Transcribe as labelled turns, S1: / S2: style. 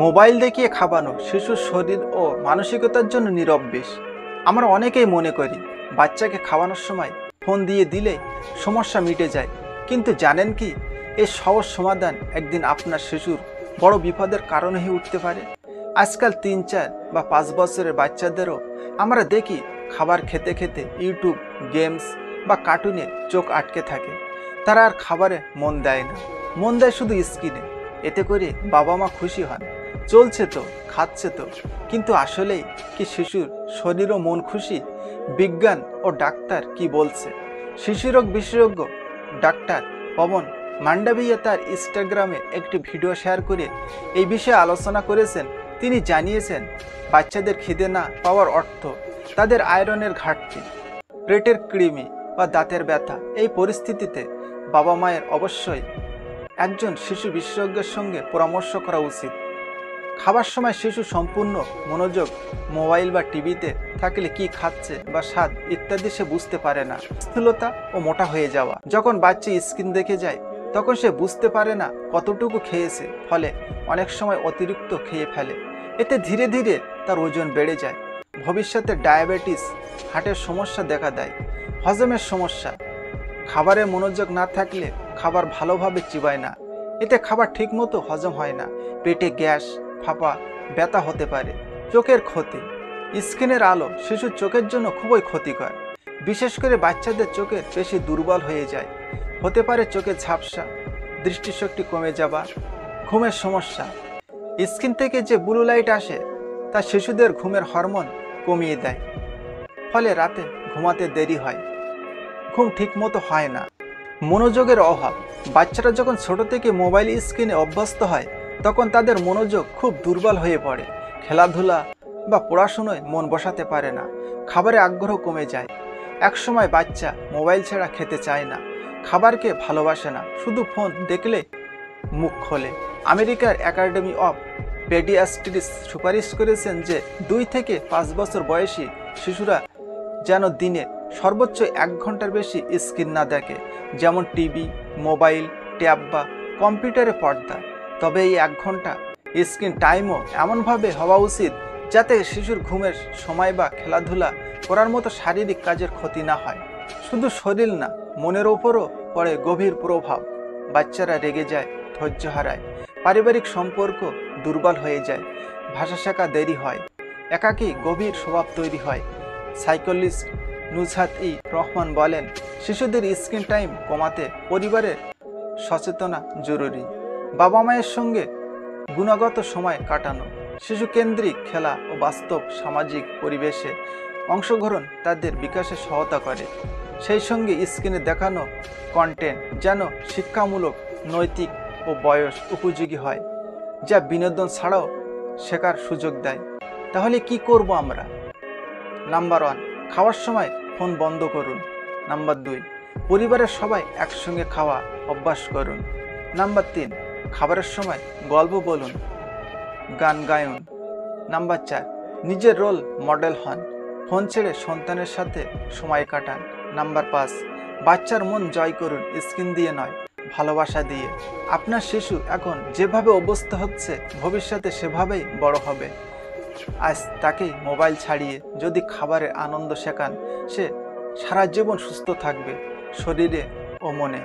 S1: Mobile দেখিয়ে খাওয়ানো শিশুর শরীর ও মানসিকতার জন্য নীরব বিষ। আমরা অনেকেই মনে করি বাচ্চাকে খাওয়ানোর সময় ফোন দিয়ে দিলে সমস্যা মিটে যায়, কিন্তু জানেন কি এই সহজ সমাধান একদিন আপনার শিশুর বড় বিপদের কারণ হয়ে উঠতে পারে। আজকাল 3, 4 বা 5 বছরের বাচ্চাদেরও আমরা দেখি খাবার খেতে খেতে ইউটিউব, গেমস বা কার্টুনে চোখ আটকে থাকে। তারা আর খাবারে মন দেয় না, মন দেয় শুধু স্ক্রিনে। এতে করে বাবা মা খুশি হন, চলছে তো, খাচ্ছে তো, কিন্তু আসলেই কি শিশুর শরীর ও মন খুশি? বিজ্ঞান ও ডাক্তার কি বলছে? শিশুরোগ বিশেষজ্ঞ ডাক্তার পবন মান্ডাভিয়া তার ইনস্টাগ্রামে একটি ভিডিও শেয়ার করে এই বিষয়ে আলোচনা করেছেন। তিনি জানিয়েছেন, বাচ্চাদের খিদে না পাওয়ার অর্থ তাদের আয়রনের ঘাটতি, পেটের কৃমি বা দাঁতের ব্যথা। এই পরিস্থিতিতে বাবা মায়ের অবশ্যই একজন শিশু বিশেষজ্ঞের সঙ্গে পরামর্শ করা উচিত। খাবার সময় শিশু সম্পূর্ণ মনোযোগ মোবাইল বা টিভিতে থাকলে কি খাচ্ছে বা স্বাদ ইত্যাদি সে বুঝতে পারে না। স্থূলতা ও মোটা হয়ে যাওয়া, যখন বাচ্চা স্ক্রিন দেখে যায় তখন সে বুঝতে পারে না কতটুকু খেয়েছে, ফলে অনেক সময় অতিরিক্ত খেয়ে ফেলে। এতে ধীরে ধীরে তার ওজন বেড়ে যায়। ভবিষ্যতে ডায়াবেটিস, হার্টের সমস্যা দেখা দেয়। হজমের সমস্যা, খাবারে মনোযোগ না থাকলে খাবার ভালোভাবে চিবায় না, এতে খাবার ঠিকমতো হজম হয় না, পেটে গ্যাস, ফাঁপা, ব্যথা হতে পারে। চোখের ক্ষতি, স্ক্রিনের আলো শিশুর চোখের জন্য খুবই ক্ষতিকর। বিশেষ করে বাচ্চাদের চোখের পেশি দুর্বল হয়ে যায়, হতে পারে চোখের ঝাপসা, দৃষ্টিশক্তি কমে যাওয়া। ঘুমের সমস্যা, স্ক্রিন থেকে যে ব্লু লাইট আসে তা শিশুদের ঘুমের হরমোন কমিয়ে দেয়, ফলে রাতে ঘুমাতে দেরি হয়, ঘুম ঠিকমতো হয় না। মনোযোগের অভাব, বাচ্চারা যখন ছোট থেকে মোবাইল স্ক্রিনে অভ্যস্ত হয় তখন তাদের মনোযোগ খুব দুর্বল হয়ে পড়ে। খেলাধুলা বা পড়াশোনায় মন বসাতে পারে না, খাবারে আগ্রহ কমে যায়। একসময় বাচ্চা মোবাইল ছাড়া খেতে চায় না, খাবারকে ভালোবাসে না, শুধু ফোন দেখলে মুখ খোলে। আমেরিকার একাডেমি অফ পেডিয়াট্রিক্স সুপারিশ করেছেন যে 2 থেকে 5 বছর বয়সী শিশুরা যেন দিনে সর্বোচ্চ 1 ঘন্টার বেশি স্ক্রিন না দেখে, যেমন টিভি, মোবাইল, ট্যাব বা কম্পিউটারে পর্দা। তবে এই 1 ঘন্টা স্ক্রিন টাইমও এমনভাবে হওয়া উচিত যাতে শিশুর ঘুমের সময় বা খেলাধুলা করার মতো শারীরিক কাজের ক্ষতি না হয়। শুধু শরীর না, মনের ওপরও পড়ে গভীর প্রভাব। বাচ্চারা রেগে যায়, ধৈর্য হারায়, পারিবারিক সম্পর্ক দুর্বল হয়ে যায়, ভাষা শেখা দেরি হয়, একাকী গভীর স্বভাব তৈরি হয়। সাইকোলজিস্ট নুসরাত-ই-রহমান বলেন, শিশুদের স্ক্রিন টাইম কমাতে পরিবারের সচেতনতা জরুরি। বাবা মায়ের সঙ্গে গুণগত সময় কাটানো, শিশু কেন্দ্রিক খেলা ও বাস্তব সামাজিক পরিবেশে অংশগ্রহণ তাদের বিকাশে সহায়তা করে। সেই সঙ্গে স্ক্রিনে দেখানো কন্টেন্ট যেন শিক্ষামূলক, নৈতিক ও বয়স উপযোগী হয়, যা বিনোদন ছাড়াও শেখার সুযোগ দেয়। তাহলে কি করব আমরা? নাম্বার 1, খাওয়ার সময় ফোন বন্ধ করুন। নাম্বার 2, পরিবারের সবাই একসঙ্গে খাওয়া অভ্যাস করুন। নাম্বার 3, খাবারের সময় গল্প বলুন, গান গায়ুন। নাম্বার 4, নিজের রোল মডেল হন, ফোন ছেড়ে সন্তানের সাথে সময় কাটান। নাম্বার 5, বাচ্চার মন জয় করুন, স্ক্রিন দিয়ে নয়, ভালোবাসা দিয়ে। আপনার শিশু এখন যেভাবে অভ্যস্ত হচ্ছে ভবিষ্যতে সেভাবেই বড় হবে। আজ তাকে মোবাইল ছাড়িয়ে যদি খাবারের আনন্দ শেখান, সে সারা জীবন সুস্থ থাকবে, শরীরে ও মনে।